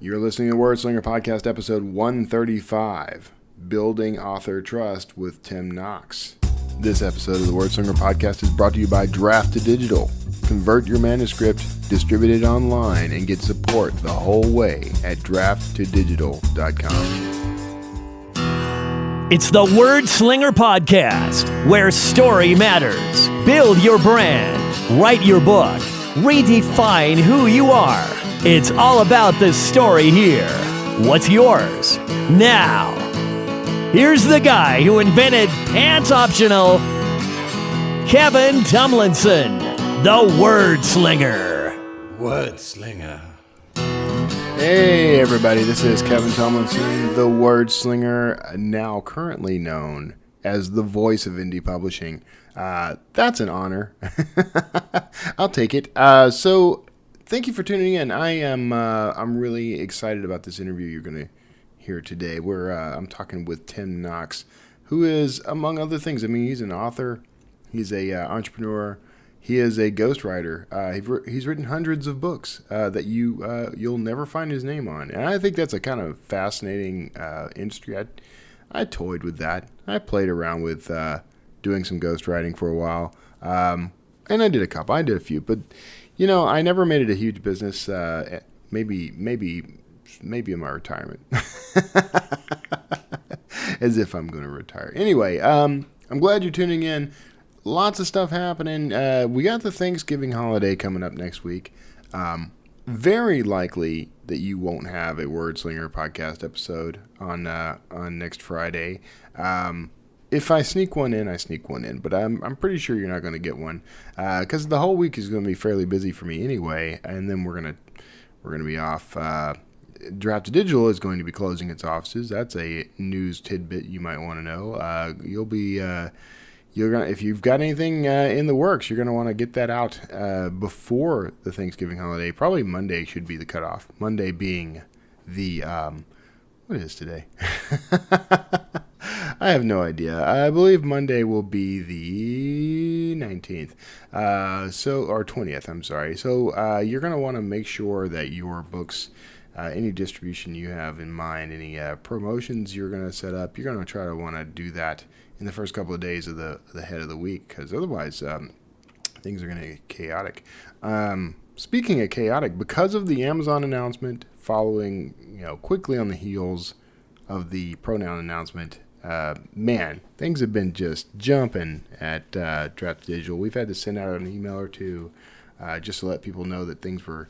You're listening to Wordslinger Podcast, episode 135, Building Author Trust with Tim Knox. This episode of the Wordslinger Podcast is brought to you by Draft to Digital. Convert your manuscript, distribute it online, and get support the whole way at drafttodigital.com. It's the Wordslinger Podcast, where story matters. Build your brand, write your book, redefine who you are. It's all about the story here. What's yours? Now, here's the guy who invented pants optional, Kevin Tomlinson, the Wordslinger. Wordslinger. Hey everybody, this is Kevin Tomlinson, the Wordslinger, now currently known as the voice of indie publishing. That's an honor. I'll take it. So thank you for tuning in. I'm really excited about this interview you're going to hear today, where I'm talking with Tim Knox, who is, among other things, he's an author, he's a entrepreneur, he is a ghostwriter. He's written hundreds of books that you'll never find his name on, and I think that's a kind of fascinating industry. I toyed with that. I played around with doing some ghostwriting for a while, and I did a few, but I never made it a huge business. Maybe in my retirement, as if I'm going to retire. Anyway, I'm glad you're tuning in. Lots of stuff happening. We got the Thanksgiving holiday coming up next week. Very likely that you won't have a Wordslinger podcast episode on next Friday. If I sneak one in, I sneak one in, but I'm pretty sure you're not going to get one because the whole week is going to be fairly busy for me anyway, and then we're gonna be off. Draft to Digital is going to be closing its offices. That's a news tidbit you might want to know. If you've got anything in the works, you're going to want to get that out before the Thanksgiving holiday. Probably Monday should be the cutoff. Monday being the what is today? I have no idea. I believe Monday will be the 19th, or 20th. I'm sorry. So you're going to want to make sure that your books, any distribution you have in mind, any promotions you're going to set up, you're going to try to want to do that in the first couple of days of the head of the week, because otherwise things are going to get chaotic. Speaking of chaotic, because of the Amazon announcement following quickly on the heels of the Pronoun announcement, things have been just jumping at Draft Digital. We've had to send out an email or two just to let people know that things were,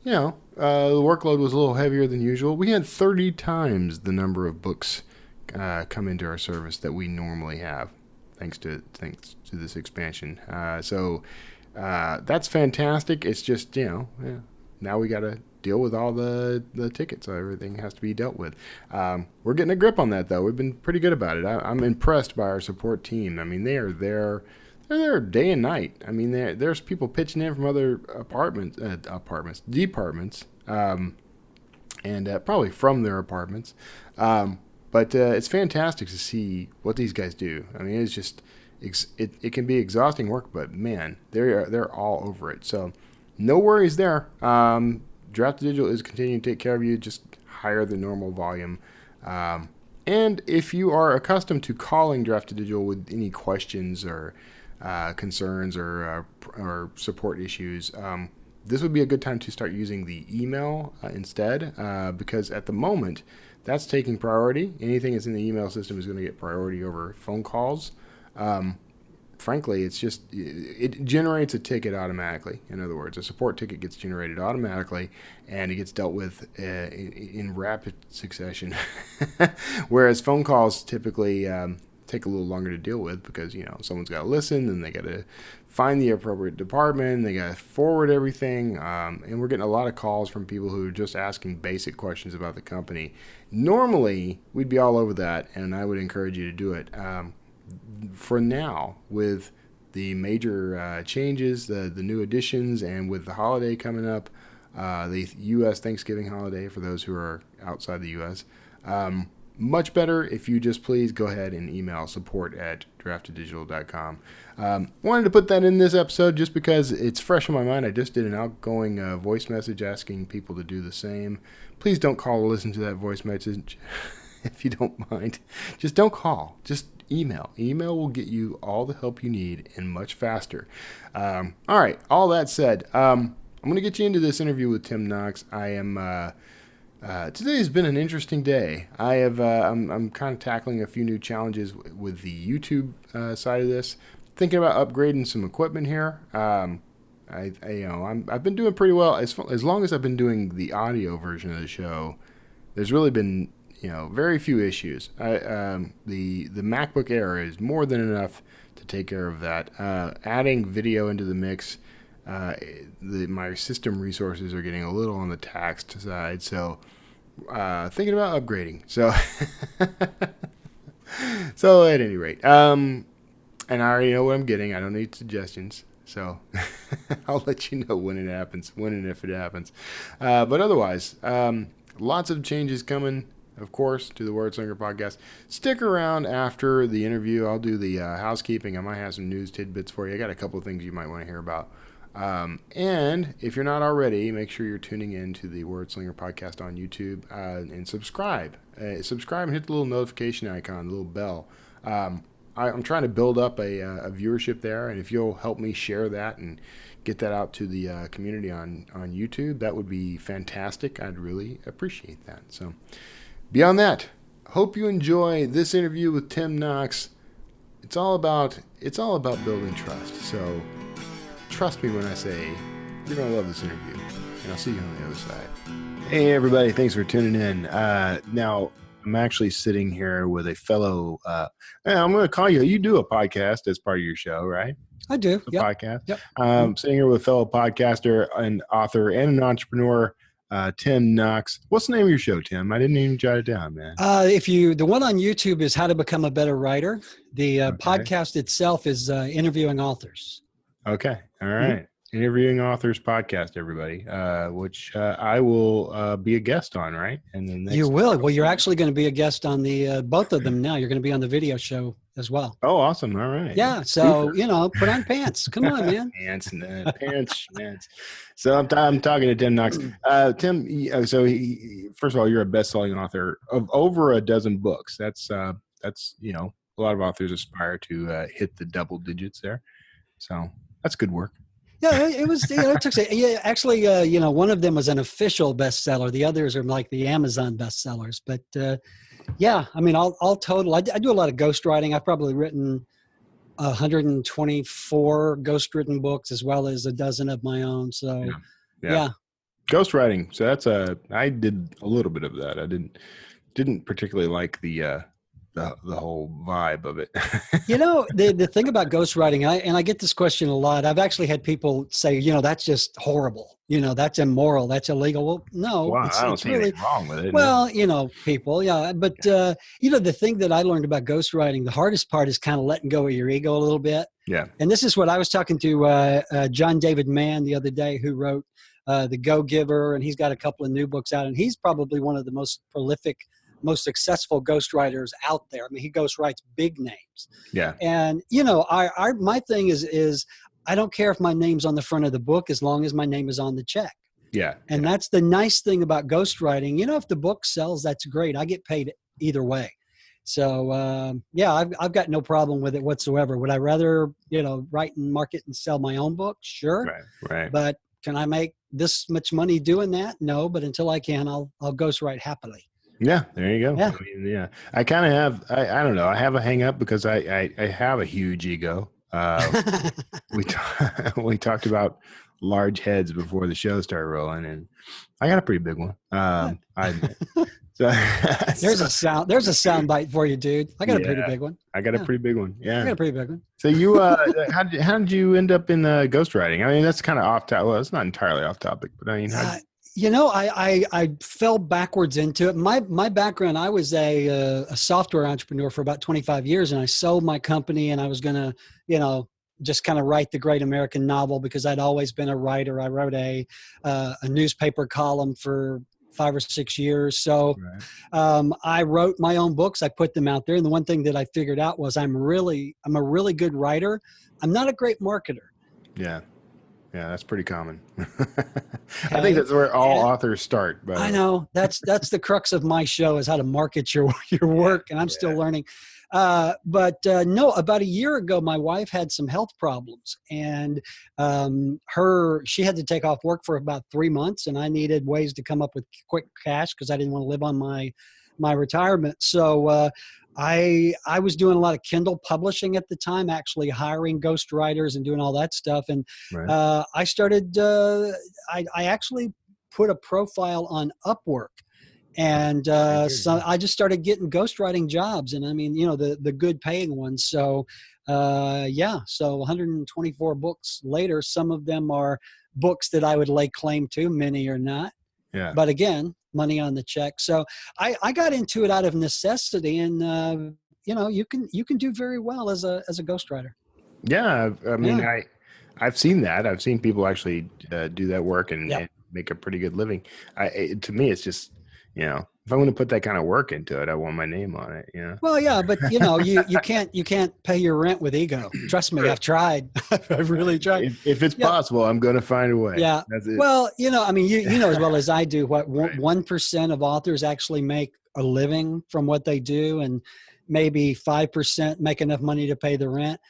the workload was a little heavier than usual. We had 30 times the number of books come into our service that we normally have, thanks to this expansion. So that's fantastic. It's just now we got to deal with all the tickets, so everything has to be dealt with. We're getting a grip on that, though. We've been pretty good about it. I'm impressed by our support team. They are there. They're there day and night. There's people pitching in from other departments, and probably from their apartments. But it's fantastic to see what these guys do. It's just it can be exhausting work, but man, they're all over it. So no worries there. Draft Digital is continuing to take care of you, just higher than normal volume. And if you are accustomed to calling Draft Digital with any questions or concerns or support issues, this would be a good time to start using the email instead, because at the moment, that's taking priority. Anything that's in the email system is going to get priority over phone calls. Frankly, it generates a ticket automatically. In other words, a support ticket gets generated automatically, and it gets dealt with in rapid succession. Whereas phone calls typically take a little longer to deal with because, someone's got to listen, and they got to find the appropriate department, they got to forward everything, and we're getting a lot of calls from people who are just asking basic questions about the company. Normally, we'd be all over that, and I would encourage you to do it. For now, with the major changes, the new additions, and with the holiday coming up, the U.S. Thanksgiving holiday for those who are outside the U.S., much better if you just please go ahead and email support@drafteddigital.com. Wanted to put that in this episode just because it's fresh in my mind. I just did an outgoing voice message asking people to do the same. Please don't call or listen to that voice message if you don't mind. Just don't call. Just email. Email will get you all the help you need and much faster. All right. All that said, I'm going to get you into this interview with Tim Knox. Today has been an interesting day. I'm kind of tackling a few new challenges with the YouTube side of this. Thinking about upgrading some equipment here. I've been doing pretty well as long as I've been doing the audio version of the show. There's really been very few issues. The MacBook Air is more than enough to take care of that. Adding video into the mix. My system resources are getting a little on the taxed side, so thinking about upgrading. So at any rate, and I already know what I'm getting. I don't need suggestions, so I'll let you know when and if it happens. But otherwise, lots of changes coming, of course, to the Word Slinger podcast. Stick around after the interview. I'll do the housekeeping. I might have some news tidbits for you. I got a couple of things you might want to hear about. And if you're not already, make sure you're tuning in to the Word Slinger podcast on YouTube and subscribe. Subscribe and hit the little notification icon, the little bell. I'm trying to build up a viewership there, and if you'll help me share that and get that out to the community on YouTube, that would be fantastic. I'd really appreciate that. So beyond that, hope you enjoy this interview with Tim Knox. It's all about building trust. So trust me when I say you're going to love this interview, and I'll see you on the other side. Hey, everybody. Thanks for tuning in. Now, I'm actually sitting here with a fellow, I'm going to call you. You do a podcast as part of your show, right? I do. A podcast. Yep. Sitting here with a fellow podcaster and author and an entrepreneur, Tim Knox. What's the name of your show, Tim? I didn't even jot it down, man. The one on YouTube is How to Become a Better Writer. The podcast itself is Interviewing Authors. Okay. All right. Mm-hmm. Interviewing Authors podcast, everybody, which I will be a guest on, right? And then you will. Well, you're actually going to be a guest on the both of them now. You're going to be on the video show as well. Oh, awesome. All right. Yeah. So, put on pants. Come on, man. Pants. So I'm talking to Tim Knox. Tim, first of all, you're a best-selling author of over a dozen books. That's a lot of authors aspire to hit the double digits there. So that's good work. Yeah, it was. It took. Yeah, actually, one of them was an official bestseller. The others are like the Amazon bestsellers. But all total. I do a lot of ghostwriting. I've probably written 124 ghostwritten books, as well as a dozen of my own. So, yeah. Ghostwriting. So I did a little bit of that. I didn't particularly like the whole vibe of it. The thing about ghostwriting, I get this question a lot. I've actually had people say, that's just horrible. That's immoral. That's illegal. Well, no. Wow, I don't see anything wrong with it. Well, people, yeah. But, the thing that I learned about ghostwriting, the hardest part is kind of letting go of your ego a little bit. Yeah. And this is what I was talking to John David Mann the other day, who wrote The Go-Giver, and he's got a couple of new books out, and he's probably one of the most prolific, most successful ghostwriters out there. I mean, he ghostwrites big names. Yeah. And, my thing is I don't care if my name's on the front of the book as long as my name is on the check. Yeah. And that's the nice thing about ghostwriting. If the book sells, that's great. I get paid either way. So, I've got no problem with it whatsoever. Would I rather, write and market and sell my own book? Sure. Right. But can I make this much money doing that? No, but until I can, I'll ghostwrite happily. Yeah, there you go. Yeah. I kind of have, I don't know, I have a hang up because I have a huge ego. We talked about large heads before the show started rolling, and I got a pretty big one. I admit. So, there's a sound bite for you, dude. I got a pretty big one. I got a pretty big one. Yeah. I got a pretty big one. So you, how did you end up in ghostwriting? I mean, that's kind of off topic. Well, it's not entirely off topic, but I mean, I fell backwards into it. My background, I was a software entrepreneur for about 25 years, and I sold my company, and I was going to, just kind of write the great American novel because I'd always been a writer. I wrote a newspaper column for 5 or 6 years. So Right. I wrote my own books. I put them out there. And the one thing that I figured out was I'm a really good writer. I'm not a great marketer. Yeah. Yeah, that's pretty common. I think Okay. that's where all And authors start. By I the way. know that's the crux of my show is how to market your work. And I'm still learning. But no, about a year ago, my wife had some health problems, and she had to take off work for about 3 months, and I needed ways to come up with quick cash because I didn't want to live on my retirement. So I was doing a lot of Kindle publishing at the time, actually hiring ghostwriters and doing all that stuff. And Right. I started. I actually put a profile on Upwork. And so I just started getting ghostwriting jobs, and I mean, the good paying ones. So so 124 books later, some of them are books that I would lay claim to, many are not. Yeah. But again, money on the check. So I got into it out of necessity, and you can do very well as a ghostwriter. Yeah. I mean, Yeah. I've seen that. I've seen people actually do that work and Yep. make a pretty good living. To me, it's just, if I'm going to put that kind of work into it, I want my name on it. Well, yeah, but you can't pay your rent with ego. Trust me, I've tried. I've really tried. If it's possible, I'm going to find a way. Yeah. That's it. Well, I mean, you know as well as I do what 1% of authors actually make a living from what they do, and maybe 5% make enough money to pay the rent.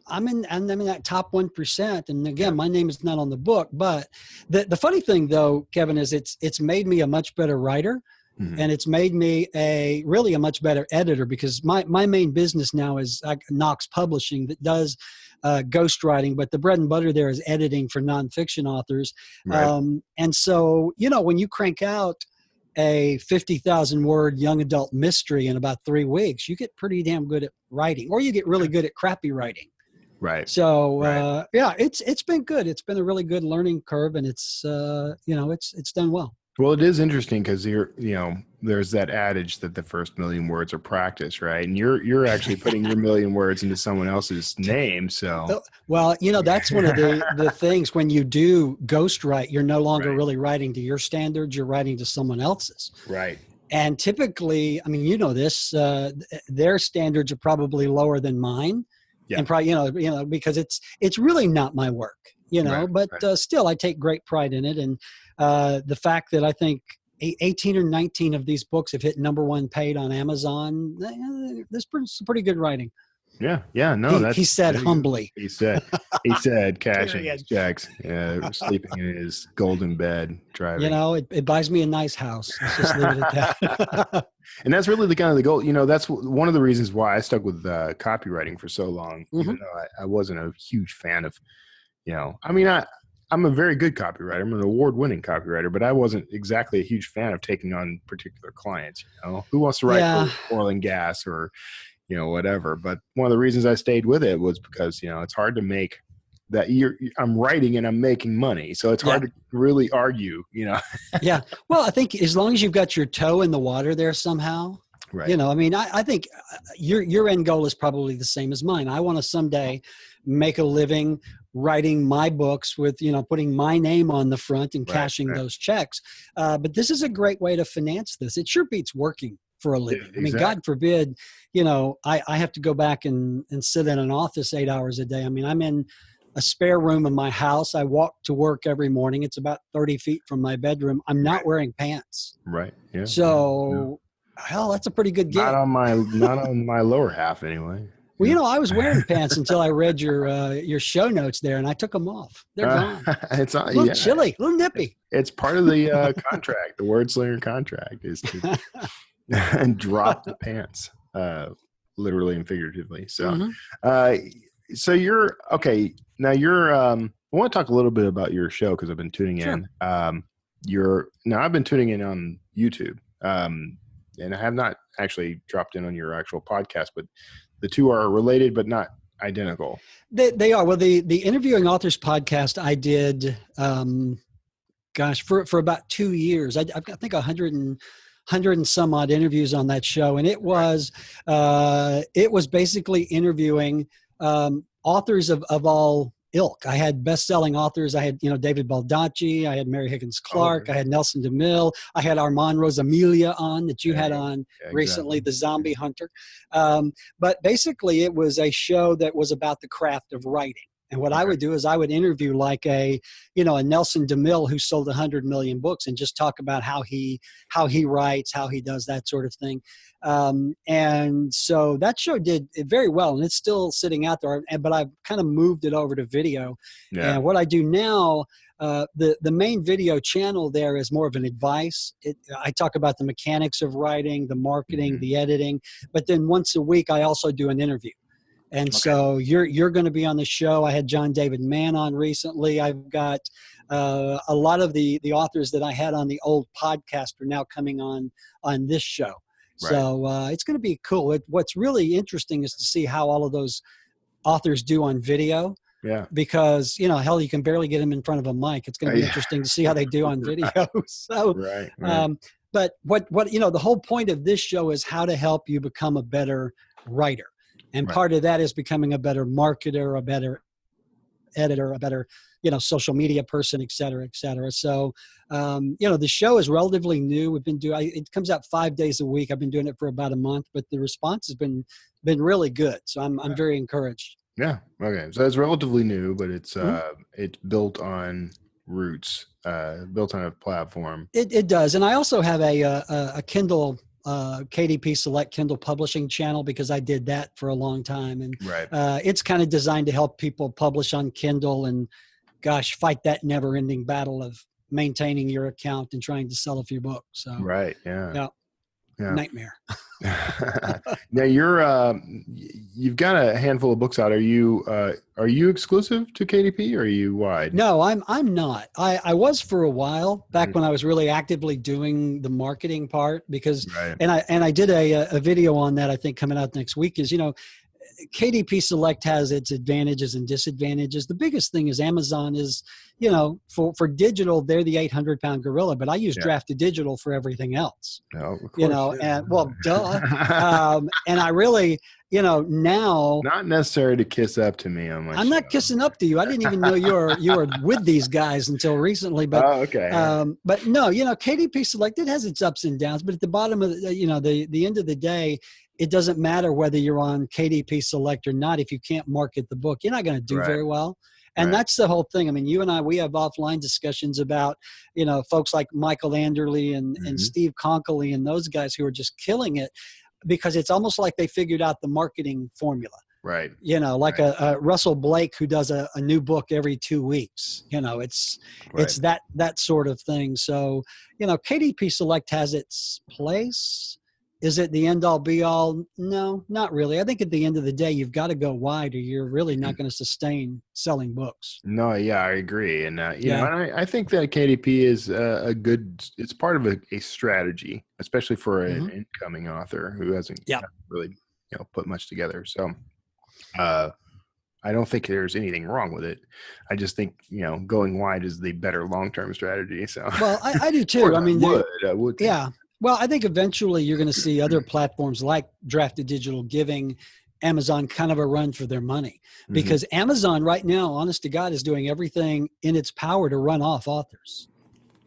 I'm in that top 1%. And again, my name is not on the book, but the funny thing though, Kevin, is it's made me a much better writer. Mhm. And it's made me a much better editor, because my main business now is Knox Publishing that does ghostwriting, but the bread and butter there is editing for nonfiction authors. Right. And so, when you crank out a 50,000 word young adult mystery in about 3 weeks, you get pretty damn good at writing, or you get really good at crappy writing. Right. So Right. it's been good. It's been a really good learning curve, and it's it's done well. Well, it is interesting because there's that adage that the first million words are practice, right? And you're actually putting your million words into someone else's name. So, well, that's one of the things when you do ghostwrite, you're no longer Right. really writing to your standards. You're writing to someone else's. right. And typically, I mean, this, their standards are probably lower than mine. Yeah. And probably, because it's really not my work, Right, but still I take great pride in it. And the fact that I think 18 or 19 of these books have hit #1 paid on Amazon, this is pretty good writing. Yeah. Yeah. No, He said humbly. He said cashing Period. his checks, sleeping in his golden bed, driving. It buys me a nice house. Let's just leave it at that. And that's really the goal. That's one of the reasons why I stuck with copywriting for so long, even though I wasn't a huge fan of, I mean, I'm a very good copywriter. I'm an award-winning copywriter, but I wasn't exactly a huge fan of taking on particular clients. Who wants to write for oil and gas or, whatever. But one of the reasons I stayed with it was because, it's hard to make that I'm writing and I'm making money. So it's hard to really argue, Yeah. Well, I think as long as you've got your toe in the water there somehow, Right. I mean, I think your end goal is probably the same as mine. I want to someday make a living writing my books with, putting my name on the front and cashing those checks. But this is a great way to finance this. It sure beats working for a living. Exactly. I mean, God forbid, I have to go back and sit in an office 8 hours a day. I mean, I'm in a spare room in my house. I walk to work every morning. It's about 30 feet from my bedroom. I'm not wearing pants. Right. Yeah. So, hell, that's a pretty good gig. Not on my lower half anyway. Well, I was wearing pants until I read your show notes there, and I took them off. They're gone. It's A little chilly, a little nippy. It's part of the contract. The word slinger contract is to drop the pants, literally and figuratively. So, so you're okay. Now I want to talk a little bit about your show because I've been tuning in. I've been tuning in on YouTube, and I have not actually dropped in on your actual podcast, but the two are related but not identical. They are. Well, the Interviewing Authors podcast I did, for about 2 years. I think 100 and some odd interviews on that show, and it was basically interviewing authors of all ilk. I had best-selling authors. I had, David Baldacci. I had Mary Higgins Clark. I had Nelson DeMille. I had Armand Rosamilia on that you had on recently, the Zombie Hunter. But basically, it was a show that was about the craft of writing. And what I would do is I would interview like a Nelson DeMille who sold 100 million books and just talk about how he writes, how he does that sort of thing. And so that show did very well, and it's still sitting out there. But I've kind of moved it over to video. Yeah. And what I do now, the main video channel there is more of an advice. I talk about the mechanics of writing, the marketing, the editing. But then once a week, I also do an interview. And so you're going to be on the show. I had John David Mann on recently. I've got a lot of the authors that I had on the old podcast are now coming on this show. Right. So it's going to be cool. What's really interesting is to see how all of those authors do on video. Yeah. Because, hell, you can barely get them in front of a mic. It's going to be interesting to see how they do on video. So, but what the whole point of this show is how to help you become a better writer. And part of that is becoming a better marketer, a better editor, a better, social media person, et cetera, et cetera. So, the show is relatively new. We've been it comes out 5 days a week. I've been doing it for about a month, but the response has been really good. So I'm very encouraged. Yeah. Okay. So it's relatively new, but it's built on roots, built on a platform. It does. And I also have a Kindle KDP Select Kindle publishing channel because I did that for a long time. And it's kind of designed to help people publish on Kindle and, fight that never ending battle of maintaining your account and trying to sell a few books. So, nightmare. Now you've got a handful of books out. Are you exclusive to KDP or are you wide? No, I'm not. I was for a while back when I was really actively doing the marketing part because, and I did a video on that. I think coming out next week is, KDP Select has its advantages and disadvantages. The biggest thing is Amazon is, for digital, they're the 800-pound gorilla, but I use Drafted Digital for everything else. Oh, of course, and duh. And I really, now not necessary to kiss up to me on my I'm not kissing up to you. I didn't even know you were with these guys until recently. But but no, KDP Select, it has its ups and downs, but at the bottom of the end of the day, it doesn't matter whether you're on KDP Select or not. If you can't market the book, you're not going to do very well. And that's the whole thing. I mean, you and I, we have offline discussions about, folks like Michael Anderle and Steve Konkoly and those guys who are just killing it because it's almost like they figured out the marketing formula. Right. Like a Russell Blake who does a new book every 2 weeks. It's that sort of thing. So, KDP Select has its place. Is it the end all be all? No, not really. I think at the end of the day, you've got to go wide or you're really not going to sustain selling books. No, yeah, I agree. And, and I think that KDP is it's part of a strategy, especially for an incoming author who hasn't really, put much together. So I don't think there's anything wrong with it. I just think, going wide is the better long-term strategy. So, well, I do too. I mean, I would. Yeah. Well, I think eventually you're going to see other platforms like Drafted Digital giving Amazon kind of a run for their money because Amazon right now, honest to God, is doing everything in its power to run off authors.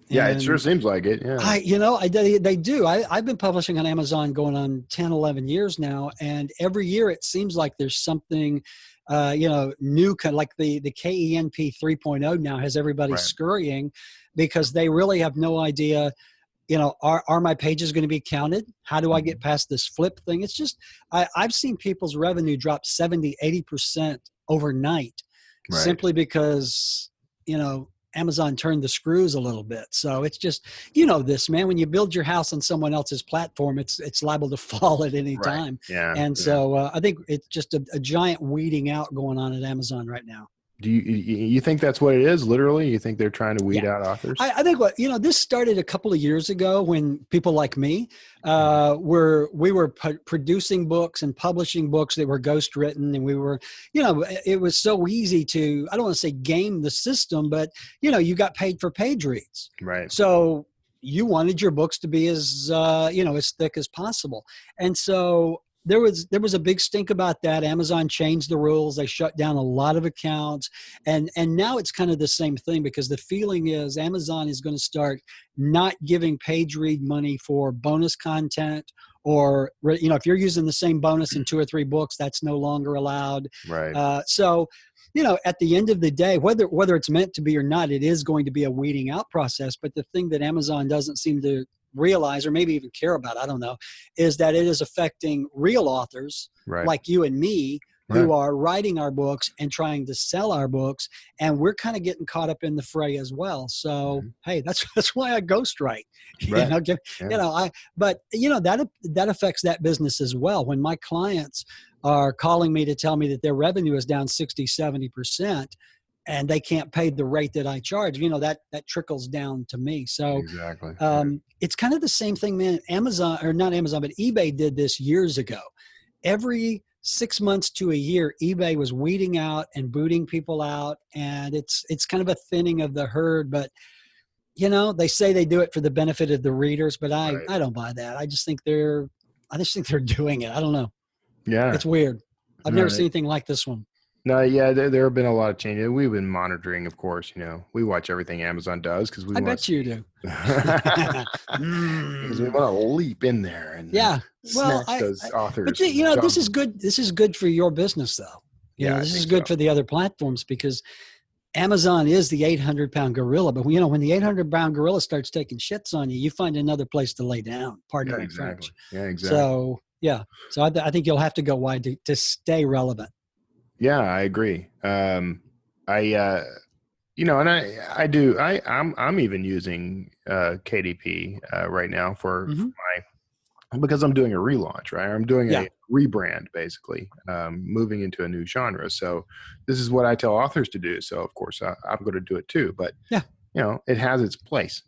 Yeah, it sure seems like it. Yeah. They do. I've been publishing on Amazon going on 10, 11 years now. And every year it seems like there's something, new, like the KENP 3.0 now has everybody scurrying because they really have no idea, are my pages going to be counted? How do I get past this flip thing? It's just, I've seen people's revenue drop 70, 80% overnight simply because, Amazon turned the screws a little bit. So it's just, this, man, when you build your house on someone else's platform, it's liable to fall at any time. Yeah. And so I think it's just a giant weeding out going on at Amazon right now. Do you think that's what it is? Literally, you think they're trying to weed out authors? I think this started a couple of years ago when people like me we were producing books and publishing books that were ghost written, and we were, it was so easy to, I don't want to say game the system, but you got paid for page reads, right? So you wanted your books to be as as thick as possible, and so there was a big stink about that. Amazon changed the rules. They shut down a lot of accounts, and now it's kind of the same thing, because the feeling is Amazon is going to start not giving page read money for bonus content, or if you're using the same bonus in 2 or 3 books, that's no longer allowed. Right. So at the end of the day, whether it's meant to be or not, it is going to be a weeding out process. But the thing that Amazon doesn't seem to realize, or maybe even care about, I don't know, is that it is affecting real authors like you and me, who are writing our books and trying to sell our books, and we're kind of getting caught up in the fray as well. So hey, that's why I ghostwrite. Right. But that affects that business as well. When my clients are calling me to tell me that their revenue is down 60-70%, and they can't pay the rate that I charge, that trickles down to me. So exactly. It's kind of the same thing, man. Amazon, or not Amazon, but eBay did this years ago. Every 6 months to a year, eBay was weeding out and booting people out, and it's kind of a thinning of the herd. But they say they do it for the benefit of the readers, but I don't buy that. I just think they're doing it. I don't know. Yeah, it's weird. I've never seen anything like this one. No, yeah, there have been a lot of changes. We've been monitoring, of course. We watch everything Amazon does because I bet you do. Because we want to leap in there and snatch those authors. But this is good. This is good for your business, though. This is good for the other platforms, because Amazon is the 800-pound gorilla. But when the 800-pound gorilla starts taking shits on you, you find another place to lay down. Pardon my French. Yeah, exactly. So I think you'll have to go wide to stay relevant. Yeah, I agree. I'm even using KDP right now for because I'm doing a relaunch, right? I'm doing a rebrand, basically, moving into a new genre. So this is what I tell authors to do. So of course I'm going to do it too. But it has its place.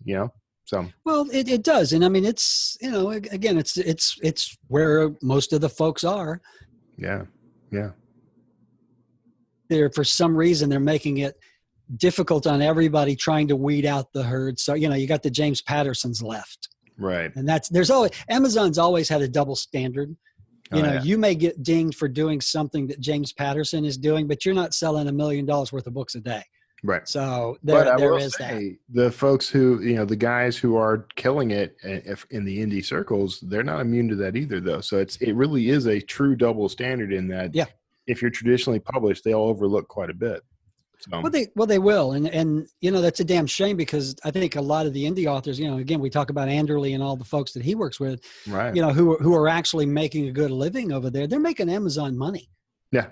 So it does, and I mean it's again it's where most of the folks are. Yeah. For some reason, they're making it difficult on everybody trying to weed out the herd. So, you got the James Pattersons left. Right. And Amazon's always had a double standard. You may get dinged for doing something that James Patterson is doing, but you're not selling $1 million worth of books a day. Right. So there is that. The folks who, the guys who are killing it in the indie circles, they're not immune to that either, though. So it really is a true double standard in that. Yeah. If you're traditionally published, they'll overlook quite a bit. So. Well, they will, and that's a damn shame, because I think a lot of the indie authors, again, we talk about Anderley and all the folks that he works with, right? Who are actually making a good living over there. They're making Amazon money. Yeah.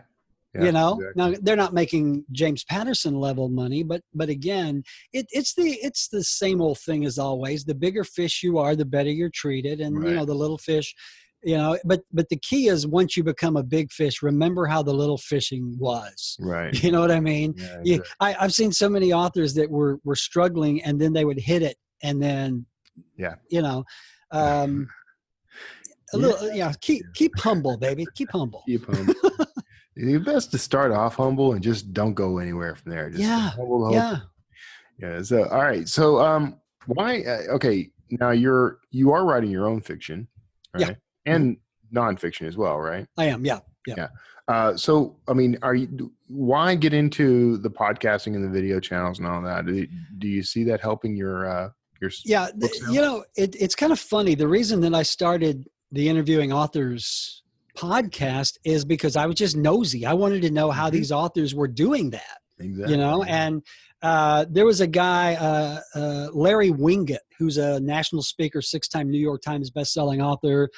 Exactly. Now they're not making James Patterson level money, but again, it's the same old thing as always. The bigger fish you are, the better you're treated, and the little fish. But the key is, once you become a big fish, remember how the little fishing was. Right. You know what I mean? Yeah, exactly. I've seen so many authors that were struggling, and then they would hit it, and then keep humble, baby. Keep humble. Keep humble. It's best to start off humble and just don't go anywhere from there. Just humble. Yeah. So all right. So why? Okay. Now you are writing your own fiction, right? Yeah. And nonfiction as well, right? I am, yeah. So, I mean, why get into the podcasting and the video channels and all that? Do you see that helping your Yeah, it's kind of funny. The reason that I started the Interviewing Authors podcast is because I was just nosy. I wanted to know how these authors were doing that. Exactly. And there was a guy, Larry Winget, who's a national speaker, 6-time New York Times bestselling author,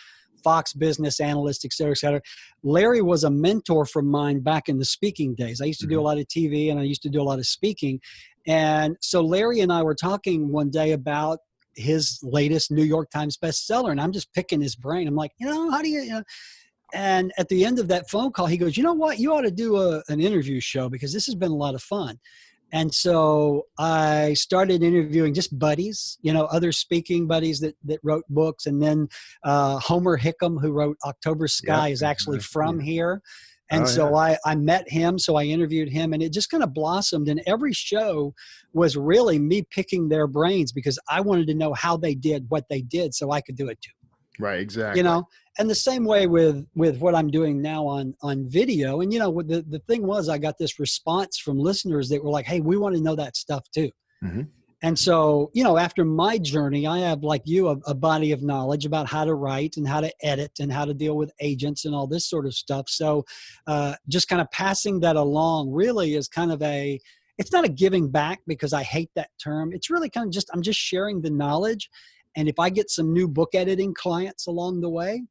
Fox business analyst, et cetera, et cetera. Larry was a mentor from mine back in the speaking days. I used to do a lot of TV, and I used to do a lot of speaking. And so Larry and I were talking one day about his latest New York Times bestseller, and I'm just picking his brain. I'm like, how do you And at the end of that phone call, he goes, you know what? You ought to do an interview show, because this has been a lot of fun. And so I started interviewing just buddies, other speaking buddies that wrote books. And then Homer Hickam, who wrote October Sky, is actually from here. And I met him, so I interviewed him, and it just kind of blossomed. And every show was really me picking their brains, because I wanted to know how they did what they did so I could do it too. Right, exactly. And the same way with what I'm doing now on video. And, the thing was, I got this response from listeners that were like, hey, we want to know that stuff too. Mm-hmm. And so, after my journey, I have, like you, a body of knowledge about how to write and how to edit and how to deal with agents and all this sort of stuff. So just kind of passing that along really is kind of it's not a giving back, because I hate that term. It's really kind of I'm just sharing the knowledge. And if I get some new book editing clients along the way,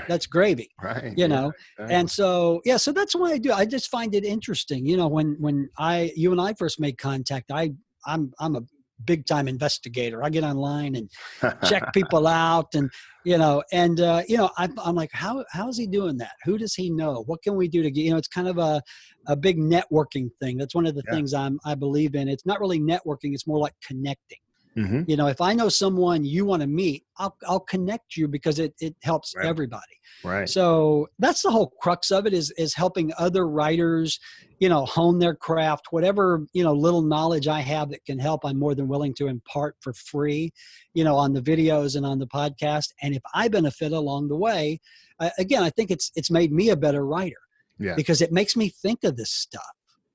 that's gravy, right? Exactly. And so, so that's what I do. I just find it interesting. When you and I first made contact, I'm a big time investigator. I get online and check people out, and I'm like, how is he doing that? Who does he know? What can we do to get? It's kind of a big networking thing. That's one of the things I believe in. It's not really networking. It's more like connecting. Mm-hmm. If I know someone you want to meet, I'll connect you, because it helps everybody. Right. So that's the whole crux of it, is helping other writers, hone their craft, whatever, little knowledge I have that can help, I'm more than willing to impart for free, on the videos and on the podcast. And if I benefit along the way, again, I think it's made me a better writer, because it makes me think of this stuff.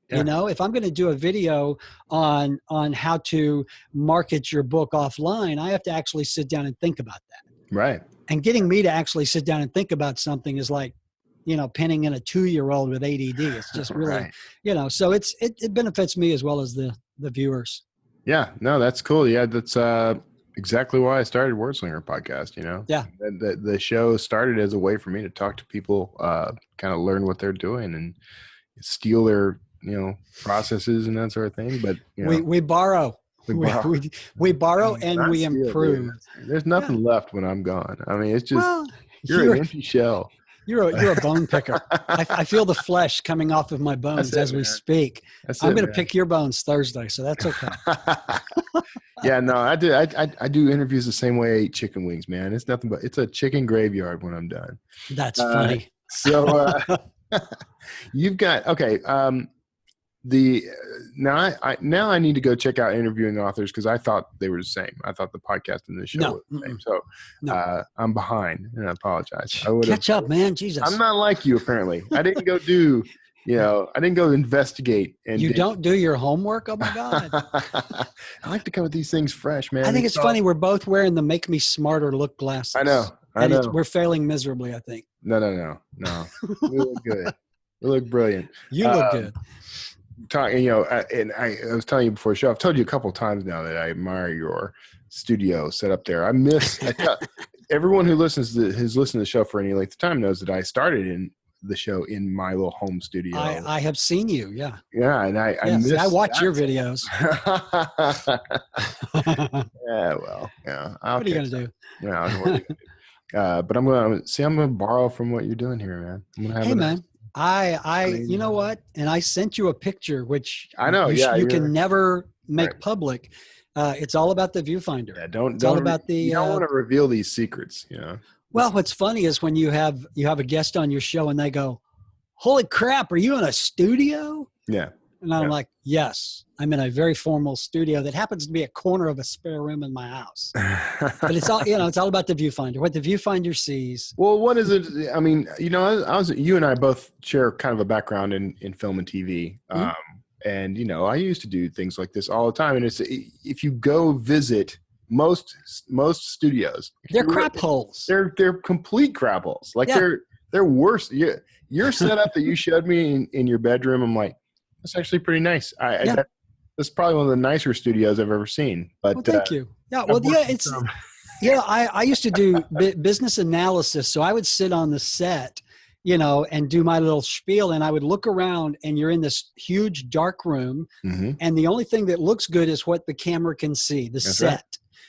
Yeah. If I'm going to do a video on how to market your book offline, I have to actually sit down and think about that. Right. And getting me to actually sit down and think about something is like, pinning in a 2-year-old with ADD. It's just really, so it benefits me as well as the viewers. Yeah, no, that's cool. Yeah, that's exactly why I started Wordslinger podcast. Yeah. The show started as a way for me to talk to people, kind of learn what they're doing and steal their processes and that sort of thing. But we borrow. We borrow and we improve. There's nothing left when I'm gone. I mean, it's just you're an empty shell. You're a bone picker. I feel the flesh coming off of my bones as we speak. I'm going to pick your bones Thursday, so that's okay. Yeah, no, I do interviews the same way I eat chicken wings, man. It's nothing but it's a chicken graveyard when I'm done. That's funny. So you've got now I need to go check out interviewing authors, because I thought they were the same. I thought the podcast and the show were the same. So I'm behind, and I apologize. Catch up, man. Jesus. I'm not like you, apparently. I didn't go do, I didn't go investigate. And you don't do your homework? Oh, my God. I like to come with these things fresh, man. I think it's funny. We're both wearing the Make Me Smarter look glasses. I know. We're failing miserably, I think. No. We look good. We look brilliant. You look good. And I was telling you before the show, I've told you a couple of times now that I admire your studio set up there. Everyone who has listened to the show for any length of time knows that I started in the show in my little home studio. I have seen you. Yeah. Yeah. And I watch your videos. Yeah. Well, yeah. What are you going to do? Yeah. I don't know what you're gonna do. But I'm going to borrow from what you're doing here, man. I'm going to have man. You know what? And I sent you a picture, which I know. You can never make public. It's all about the viewfinder. Yeah, it's all about you don't want to reveal these secrets, Well, what's funny is when you have a guest on your show and they go, "Holy crap, are you in a studio?" Yeah. And I'm like, "Yes, I'm in a very formal studio that happens to be a corner of a spare room in my house." But it's all, it's all about the viewfinder, what the viewfinder sees. Well, what is it? I mean, you and I both share kind of a background in film and TV. Mm-hmm. And, I used to do things like this all the time. And if you go visit most studios, they're crap holes. They're complete crap holes. Like they're worse. Your setup that you showed me in your bedroom, I'm like, that's actually pretty nice. That's probably one of the nicer studios I've ever seen. But thank you. Yeah. Well, it's I used to do business analysis, so I would sit on the set, and do my little spiel, and I would look around, and you're in this huge dark room, mm-hmm. and the only thing that looks good is what the camera can see, the set.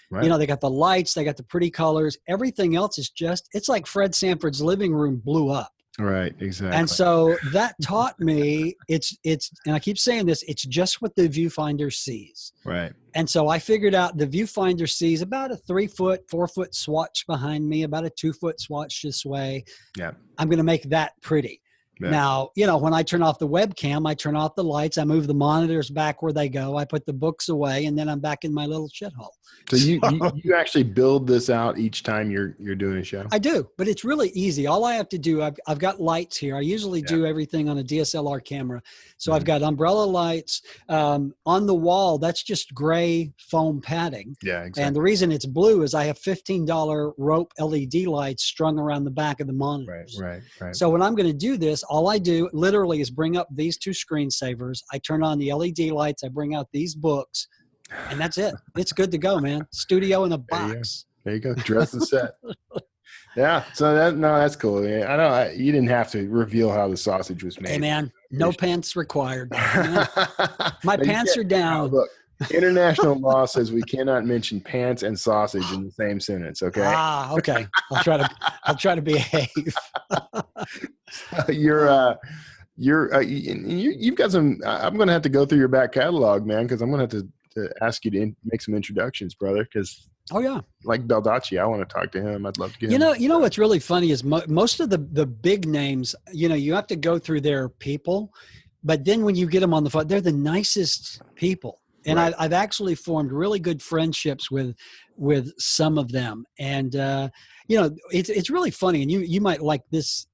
Right. They got the lights, they got the pretty colors. Everything else is it's like Fred Sanford's living room blew up. Right, exactly. And so that taught me it's, and I keep saying this, it's just what the viewfinder sees. Right. And so I figured out the viewfinder sees about a 3-foot, 4-foot swatch behind me, about a 2-foot swatch this way. Yeah. I'm going to make that pretty. Yeah. Now, when I turn off the webcam, I turn off the lights, I move the monitors back where they go, I put the books away, and then I'm back in my little shithole. So you actually build this out each time you're doing a show? I do, but it's really easy. All I have to do, I've got lights here. I usually do everything on a DSLR camera. So I've got umbrella lights on the wall. That's just gray foam padding. Yeah, exactly. And the reason it's blue is I have $15 rope LED lights strung around the back of the monitors. Right. So when I'm going to do this, all I do literally is bring up these two screensavers. I turn on the LED lights. I bring out these books. And that's it. It's good to go, man. Studio in a box. There you go. Dress and set. Yeah. So that's cool. Yeah, I know you didn't have to reveal how the sausage was made. Hey, man, no pants required. My pants are down. Look, international law says we cannot mention pants and sausage in the same sentence. Okay. Okay. I'll try to behave. You've got some. I'm going to have to go through your back catalog, man, because I'm going to have to ask you to make some introductions, brother, because like Baldacci, I want to talk to him. I'd love to get him. You know what's really funny is most of the big names, you have to go through their people, but then when you get them on the phone, they're the nicest people. And right. I've actually formed really good friendships with some of them. And, it's really funny. And you might like this.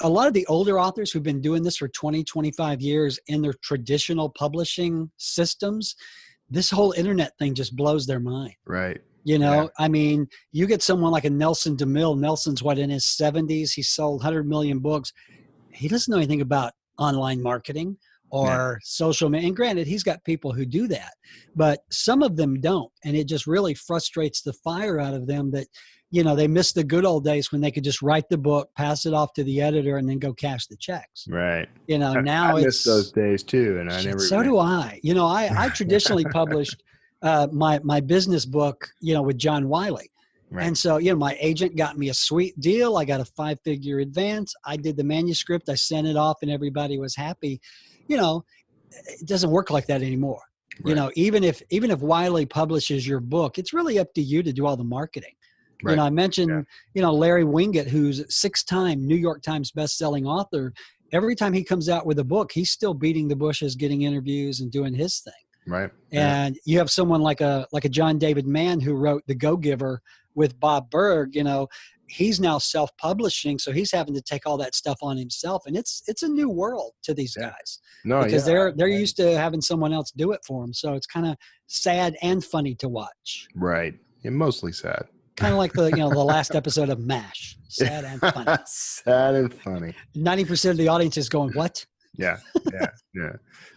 A lot of the older authors who've been doing this for 20, 25 years in their traditional publishing systems, this whole internet thing just blows their mind. Right. I mean, you get someone like a Nelson DeMille. Nelson's in his 70s. He sold 100 million books. He doesn't know anything about online marketing or social media. And granted, he's got people who do that, but some of them don't. And it just really frustrates the fire out of them that, they miss the good old days when they could just write the book, pass it off to the editor, and then go cash the checks. Right. Now I miss those days too. And so do I. I traditionally published my business book, with John Wiley. Right. And so, my agent got me a sweet deal. I got a 5-figure advance. I did the manuscript. I sent it off and everybody was happy. It doesn't work like that anymore. Right. Even if Wiley publishes your book, it's really up to you to do all the marketing. Right. I mentioned, Larry Winget, who's 6-time New York Times bestselling author. Every time he comes out with a book, he's still beating the bushes, getting interviews and doing his thing. Right. And you have someone like a John David Mann who wrote The Go-Giver with Bob Berg. He's now self-publishing, so he's having to take all that stuff on himself, and it's a new world to these guys. Because they're used to having someone else do it for them. So it's kind of sad and funny to watch. Right. And mostly sad. Kind of like the last episode of MASH. Sad and funny. Sad and funny. 90% of the audience is going, what? Yeah.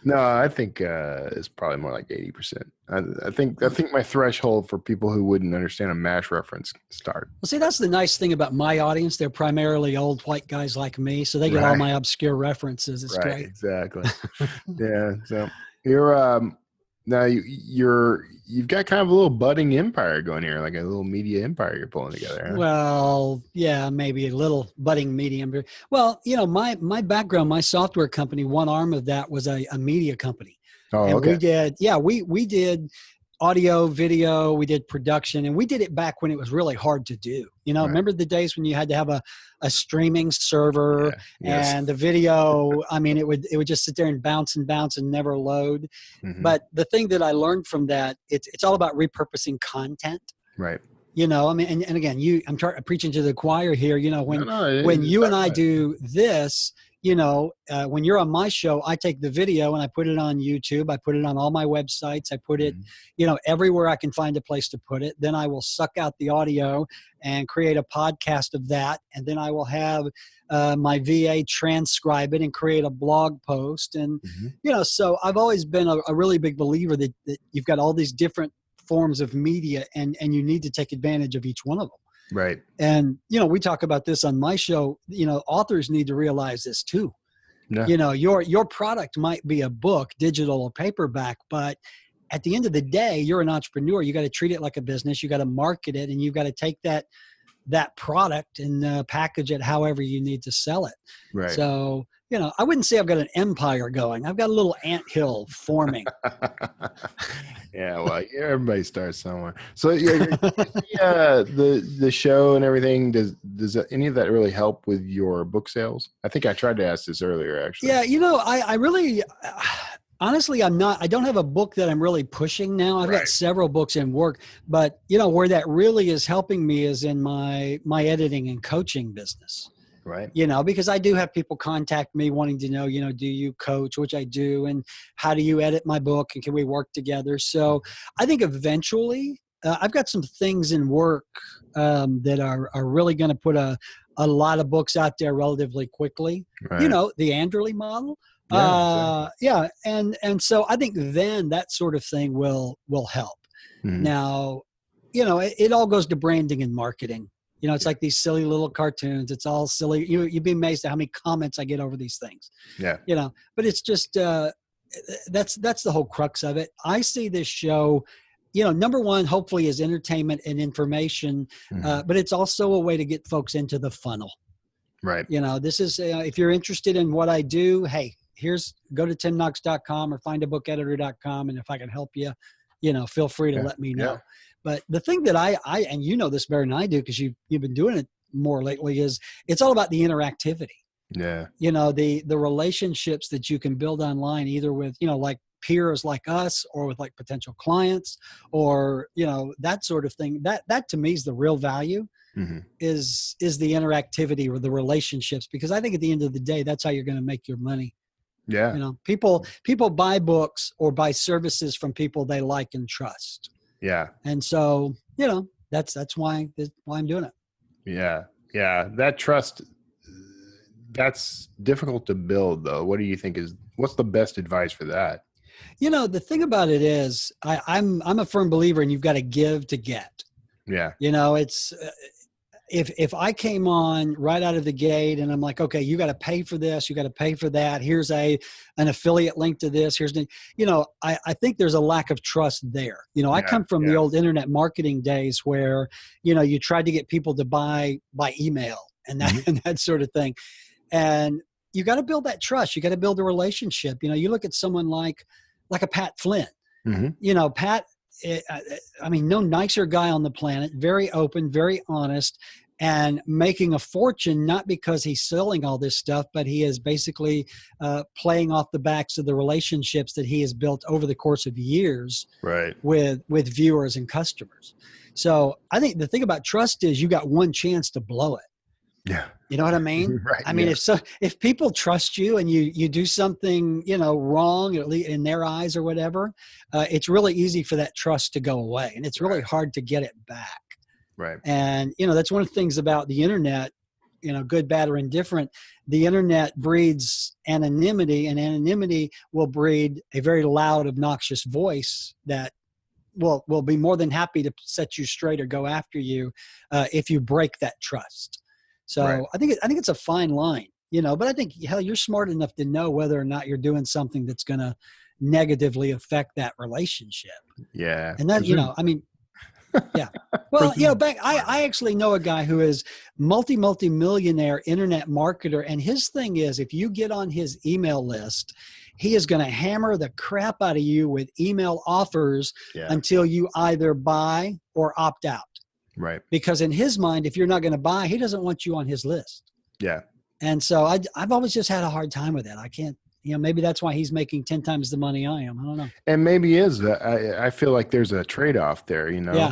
No, I think it's probably more like 80%. I think my threshold for people who wouldn't understand a MASH reference start. Well, see, that's the nice thing about my audience. They're primarily old white guys like me, so they get all my obscure references. It's great. Exactly. Yeah. So you're now you've got kind of a little budding empire going here, like a little media empire you're pulling together. Huh? Well, yeah, maybe a little budding medium. Well, my background, my software company, one arm of that was a media company. Oh, and okay. we did audio, video, we did production, and we did it back when it was really hard to do. Right. Remember the days when you had to have a streaming server and the video, I mean, it would just sit there and bounce and never load. Mm-hmm. But the thing that I learned from that, it's all about repurposing content. Right. I mean, and again, I'm preaching to the choir here, when you and I do this, when you're on my show, I take the video and I put it on YouTube. I put it on all my websites. I put it, everywhere I can find a place to put it. Then I will suck out the audio and create a podcast of that. And then I will have my VA transcribe it and create a blog post. And, so I've always been a really big believer that you've got all these different forms of media and you need to take advantage of each one of them. Right. And, we talk about this on my show, authors need to realize this too. Yeah. Your product might be a book, digital or paperback, but at the end of the day, you're an entrepreneur. You got to treat it like a business. You got to market it and you got to take that that product and package it however you need to sell it. Right. So, I wouldn't say I've got an empire going. I've got a little anthill forming. Yeah, well, everybody starts somewhere. So the show and everything, does any of that really help with your book sales? I think I tried to ask this earlier, actually. Yeah, I really, honestly, I don't have a book that I'm really pushing now. I've got several books in work, but where that really is helping me is in my editing and coaching business. Right. Because I do have people contact me wanting to know, do you coach, which I do, and how do you edit my book, and can we work together? So I think eventually I've got some things in work that are really going to put a lot of books out there relatively quickly. Right. The Anderley model. Yeah, exactly. And so I think then that sort of thing will help. Mm-hmm. Now, it all goes to branding and marketing. It's like these silly little cartoons. It's all silly. You'd be amazed at how many comments I get over these things. Yeah. But it's just, that's the whole crux of it. I see this show, number one, hopefully is entertainment and information, but it's also a way to get folks into the funnel. Right. This is, if you're interested in what I do, hey, go to timknox.com or findabookeditors.com. And if I can help you, feel free to let me know. Yeah. But the thing that I and this better than I do, because you've been doing it more lately, is it's all about the interactivity. Yeah. The relationships that you can build online, either with, like peers like us, or with like potential clients, or, that sort of thing. That to me is the real value, is the interactivity or the relationships, because I think at the end of the day, that's how you're going to make your money. Yeah. People buy books or buy services from people they like and trust. Yeah. And so, that's why I'm doing it. Yeah. Yeah. That trust, that's difficult to build, though. What do you think what's the best advice for that? The thing about it is I'm a firm believer in you've got to give to get. Yeah. It's, if I came on right out of the gate and I'm like, okay, you got to pay for this, you got to pay for that. Here's an affiliate link to this. Here's I think there's a lack of trust there. I come from the old internet marketing days where, you tried to get people to buy by email and that, and that sort of thing. And you got to build that trust. You got to build a relationship. You look at someone like a Pat Flynn, Pat, no nicer guy on the planet, very open, very honest, and making a fortune, not because he's selling all this stuff, but he is basically playing off the backs of the relationships that he has built over the course of years, right, with viewers and customers. So I think the thing about trust is you got one chance to blow it. Yeah. You know what I mean? Right. I mean, if people trust you and you do something, wrong, at least in their eyes or whatever, it's really easy for that trust to go away, and it's really hard to get it back. Right. And, that's one of the things about the internet, good, bad, or indifferent. The internet breeds anonymity, and anonymity will breed a very loud, obnoxious voice that will be more than happy to set you straight or go after you if you break that trust. So I think it's a fine line, but I think, hell, you're smart enough to know whether or not you're doing something that's going to negatively affect that relationship. Yeah. And that, yeah. Well, I actually know a guy who is multi-millionaire internet marketer. And his thing is, if you get on his email list, he is going to hammer the crap out of you with email offers until you either buy or opt out. Right. Because in his mind, if you're not going to buy, he doesn't want you on his list. Yeah. And so I've always just had a hard time with that. I can't, maybe that's why he's making 10 times the money I am. I don't know. And maybe I feel like there's a trade-off there, Yeah.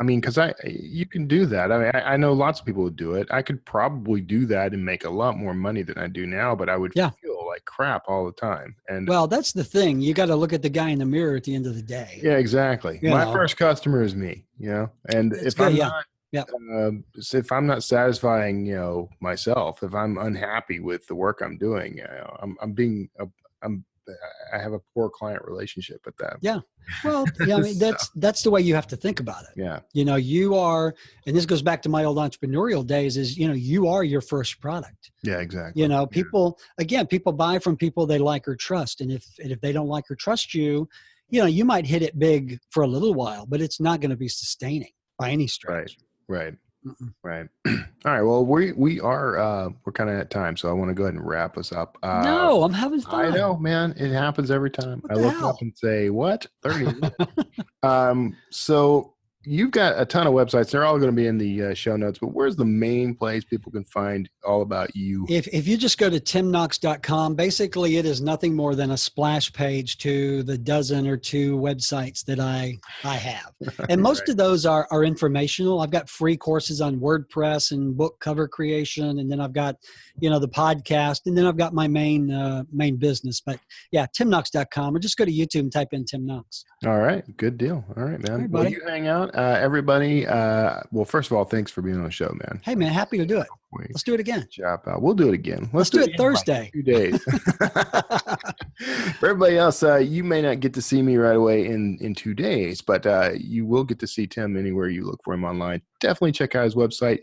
Because you can do that. I know lots of people would do it. I could probably do that and make a lot more money than I do now, but I would feel like crap all the time. And well, that's the thing. You got to look at the guy in the mirror at the end of the day. Yeah, exactly. My first customer is me, and if I'm not satisfying, myself, if I'm unhappy with the work I'm doing, I have a poor client relationship with that. Yeah. Well, that's the way you have to think about it. Yeah. You are, and this goes back to my old entrepreneurial days, is, you are your first product. Yeah, exactly. People buy from people they like or trust. And if they don't like or trust you, you might hit it big for a little while, but it's not going to be sustaining by any stretch. Right. Right. All right. Well, we are we're kind of at time, so I want to go ahead and wrap us up. No, I'm having I fun. know, man. It happens every time. What I the look hell? up and say, "What? 30 minutes?" So you've got a ton of websites. They're all going to be in the show notes. But where's the main place people can find all about you? If you just go to timknox.com, basically it is nothing more than a splash page to the dozen or two websites that I have. And most Right. of those are informational. I've got free courses on WordPress and book cover creation. And then I've got, the podcast, and then I've got my main business. But yeah, timknox.com, or just go to YouTube and type in Tim Knox. All right. Good deal. All right, man. All right, Well, buddy. you hang out. Everybody. Well, first of all, thanks for being on the show, man. Hey man, happy to do it. Wait. Let's do it again. Job out. We'll do it again. Let's do it again in like Thursday. 2 days. For everybody else, you may not get to see me right away in 2 days, but you will get to see Tim anywhere you look for him online. Definitely check out his website.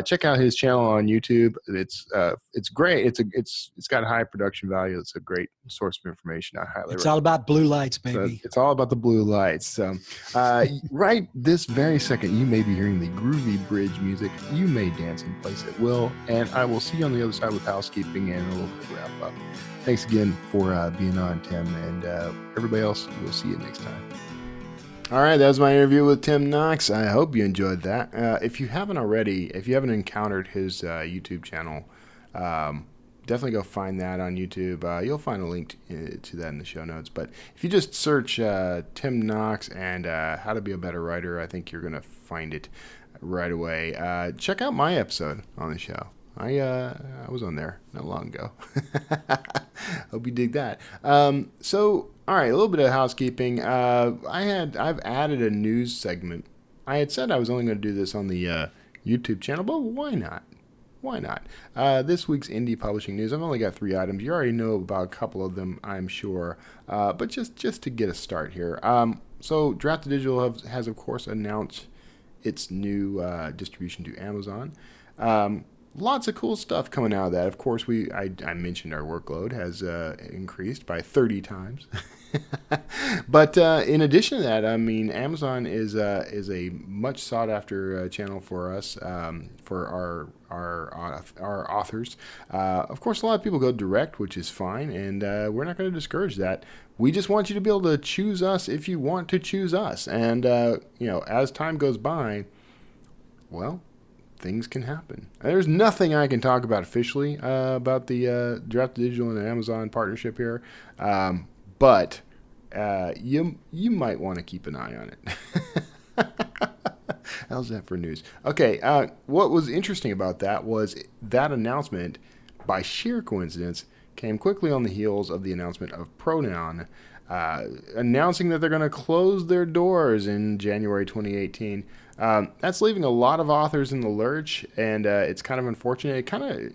Check out his channel on YouTube. It's great. It's got a high production value. It's a great source of information. I highly It's all about blue lights, so baby. it's all about the blue lights. So, right this very second, you may be hearing the groovy bridge music. You may dance in place at will. And I will see you on the other side with housekeeping and a little bit of wrap up. Thanks again for being on, Tim. And everybody else, we'll see you next time. All right, that was my interview with Tim Knox. I hope you enjoyed that. If you haven't already, if you haven't encountered his YouTube channel, definitely go find that on YouTube. You'll find a link to that in the show notes. But if you just search Tim Knox and how to be a better writer, I think you're going to find it right away. Check out my episode on the show. I was on there not long ago. Hope you dig that. All right, a little bit of housekeeping. I've added a news segment. I had said I was only going to do this on the YouTube channel, but why not? Why not? This week's indie publishing news. I've only got 3 items. You already know about a couple of them, I'm sure. But just to get a start here. So Drafted Digital has of course announced its new distribution to Amazon. Lots of cool stuff coming out of that. Of course, I mentioned our workload has increased by 30 times. But in addition to that, I mean, Amazon is a much sought after channel for us, for our authors. Of course, a lot of people go direct, which is fine, and we're not going to discourage that. We just want you to be able to choose us if you want to choose us. And as time goes by, well, things can happen. There's nothing I can talk about officially about the Drafted Digital and Amazon partnership here, but you might want to keep an eye on it. How's that for news? Okay, what was interesting about that was that announcement, by sheer coincidence, came quickly on the heels of the announcement of Pronoun, announcing that they're going to close their doors in January 2018. That's leaving a lot of authors in the lurch, and it's kind of unfortunate. It kind of,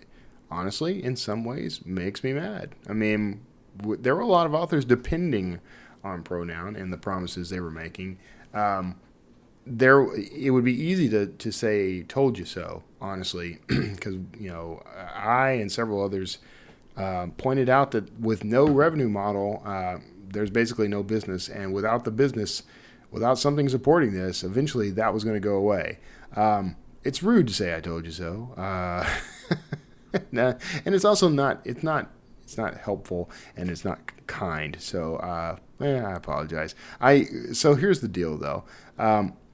honestly, in some ways, makes me mad. I mean, there were a lot of authors depending on Pronoun and the promises they were making. It would be easy to say "told you so," honestly, because I and several others pointed out that with no revenue model, there's basically no business, and without the business, without something supporting this, eventually that was going to go away. It's rude to say "I told you so," and it's also not. It's not helpful, and it's not kind. So I apologize. So here's the deal, though.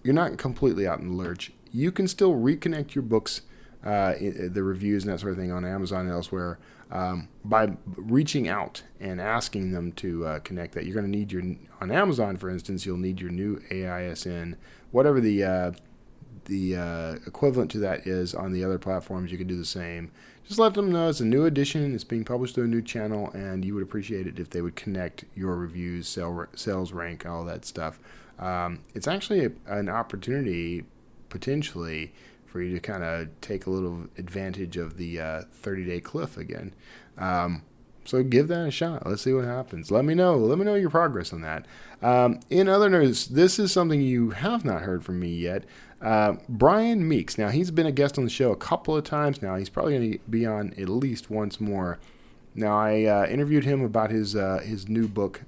You're not completely out in the lurch. You can still reconnect your books, the reviews and that sort of thing on Amazon and elsewhere, by reaching out and asking them to connect that. You're going to need on Amazon, for instance, you'll need your new AISN, whatever the equivalent to that is on the other platforms. You can do the same. Just let them know it's a new edition. It's being published to a new channel, and you would appreciate it if they would connect your reviews, sales rank, all that stuff. It's actually an opportunity, potentially, for you to kind of take a little advantage of the 30-day cliff again. So give that a shot. Let's see what happens. Let me know. Let me know your progress on that. In other news, this is something you have not heard from me yet. Brian Meeks. Now, he's been a guest on the show a couple of times now. He's probably going to be on at least once more. Now, I interviewed him about his new book,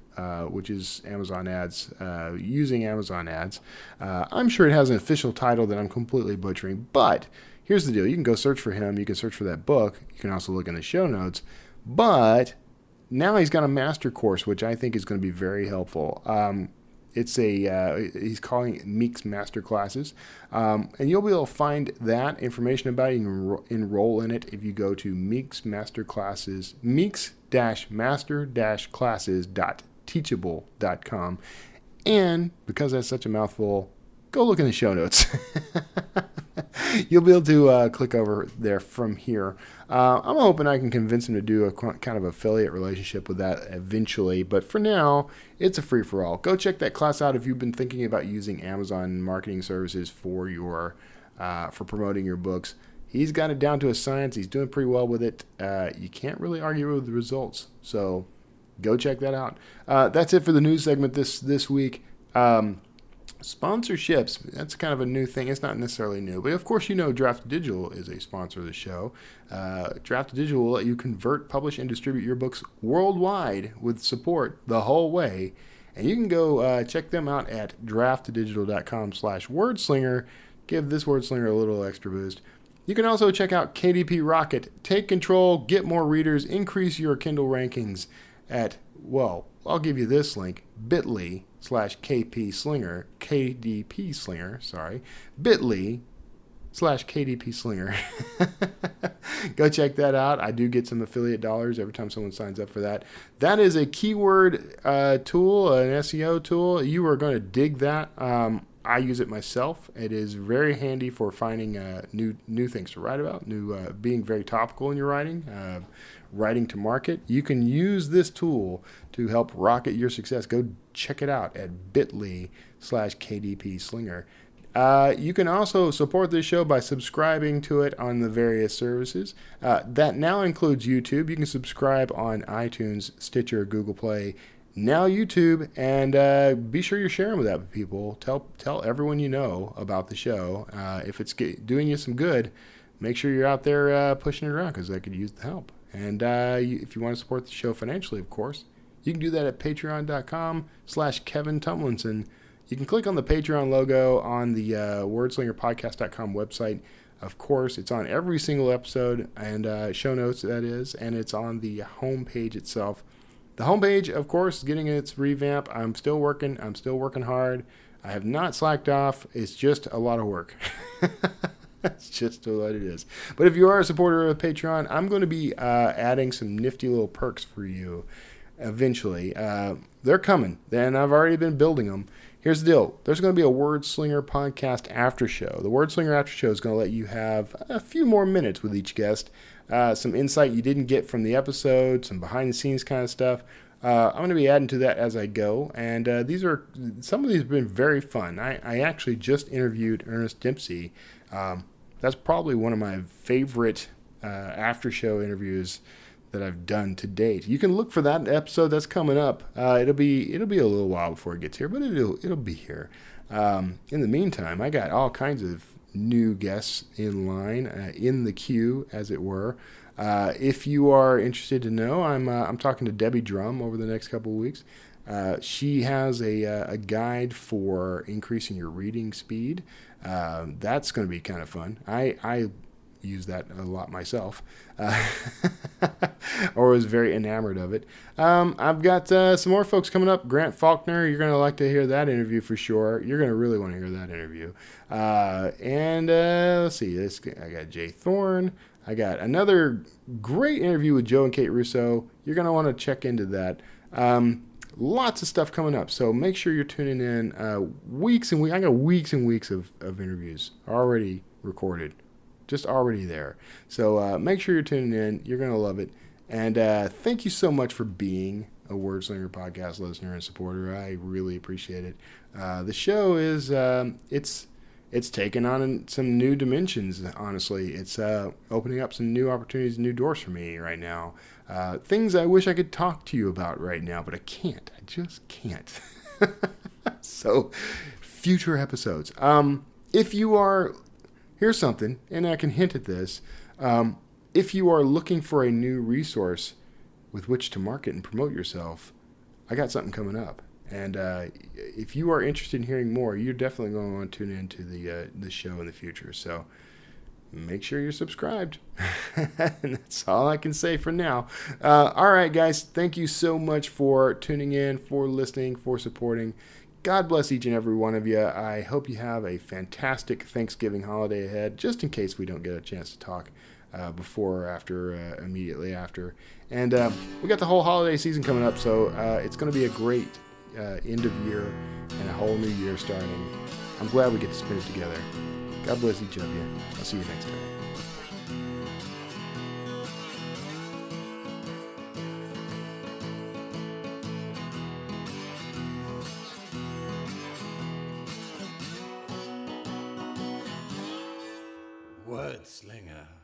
which is Amazon ads, using Amazon ads. I'm sure it has an official title that I'm completely butchering, but here's the deal. You can go search for him. You can search for that book. You can also look in the show notes. But now he's got a master course, which I think is going to be very helpful. It's he's calling it Meeks Masterclasses. And you'll be able to find that information about it. You can enroll in it if you go to Meeks Masterclasses, Meeks-Master-Classes.teachable.com. And because that's such a mouthful, go look in the show notes. You'll be able to click over there from here. I'm hoping I can convince him to do a kind of affiliate relationship with that eventually. But for now, it's a free-for-all. Go check that class out if you've been thinking about using Amazon marketing services for your for promoting your books. He's got it down to a science. He's doing pretty well with it. You can't really argue with the results. So go check that out. That's it for the news segment this week. Sponsorships, that's kind of a new thing. It's not necessarily new, but of course you know Draft Digital is a sponsor of the show. Draft Digital will let you convert, publish, and distribute your books worldwide with support the whole way. And you can go check them out at draftdigital.com/wordslinger. Give this wordslinger a little extra boost. You can also check out KDP Rocket. Take control, get more readers, increase your Kindle rankings at, well, I'll give you this link, bit.ly/KP Slinger, KDP Slinger, sorry, bit.ly/KDP Slinger. Go check that out. I do get some affiliate dollars every time someone signs up for that. That is a keyword tool, an SEO tool. You are going to dig that. I use it myself. It is very handy for finding new things to write about, being very topical in your writing, writing to market. You can use this tool to help rocket your success. Go check it out at bit.ly/KDP Slinger. You can also support this show by subscribing to it on the various services. That now includes YouTube. You can subscribe on iTunes, Stitcher, Google Play, now YouTube, and be sure you're sharing with that with people. Tell everyone you know about the show. If it's doing you some good, make sure you're out there pushing it around, because I could use the help. And if you want to support the show financially, of course, you can do that at patreon.com/Kevin Tumlinson. You can click on the Patreon logo on the wordslingerpodcast.com website. Of course, it's on every single episode and show notes, that is, and it's on the homepage itself. The homepage, of course, is getting its revamp. I'm still working hard. I have not slacked off. It's just a lot of work. That's just what it is. But if you are a supporter of Patreon, I'm going to be adding some nifty little perks for you eventually. They're coming, and I've already been building them. Here's the deal. There's going to be a Wordslinger podcast after show. The Wordslinger after show is going to let you have a few more minutes with each guest, some insight you didn't get from the episode, some behind-the-scenes kind of stuff. I'm going to be adding to that as I go, and some of these have been very fun. I actually just interviewed Ernest Dempsey. That's probably one of my favorite after-show interviews that I've done to date. You can look for that episode that's coming up. It'll be a little while before it gets here, but it'll be here. In the meantime, I got all kinds of new guests in line, in the queue, as it were. If you are interested to know, I'm talking to Debbie Drum over the next couple of weeks. She has a guide for increasing your reading speed. That's going to be kind of fun. I use that a lot myself, or was very enamored of it. I've got some more folks coming up. Grant Faulkner, you're going to like to hear that interview for sure. You're going to really want to hear that interview. Let's see, I got Jay Thorne. I got another great interview with Joe and Kate Russo. You're going to want to check into that. Lots of stuff coming up, so make sure you're tuning in. I got weeks and weeks of interviews already recorded, just already there. So make sure you're tuning in. You're going to love it. And thank you so much for being a Wordslinger podcast listener and supporter. I really appreciate it. The show is it's taken on some new dimensions, honestly. It's opening up some new opportunities, new doors for me right now. Things I wish I could talk to you about right now, but I can't. I just can't. So, future episodes. If you are... Here's something, and I can hint at this. If you are looking for a new resource, with which to market and promote yourself, I got something coming up. And if you are interested in hearing more, you're definitely going to want to tune into the show in the future. So make sure you're subscribed. And that's all I can say for now. All right, guys. Thank you so much for tuning in, for listening, for supporting. God bless each and every one of you. I hope you have a fantastic Thanksgiving holiday ahead, just in case we don't get a chance to talk before or after, immediately after. And we got the whole holiday season coming up, so it's going to be a great end of year and a whole new year starting. I'm glad we get to spend it together. God bless each of you. I'll see you next time. Word Slinger.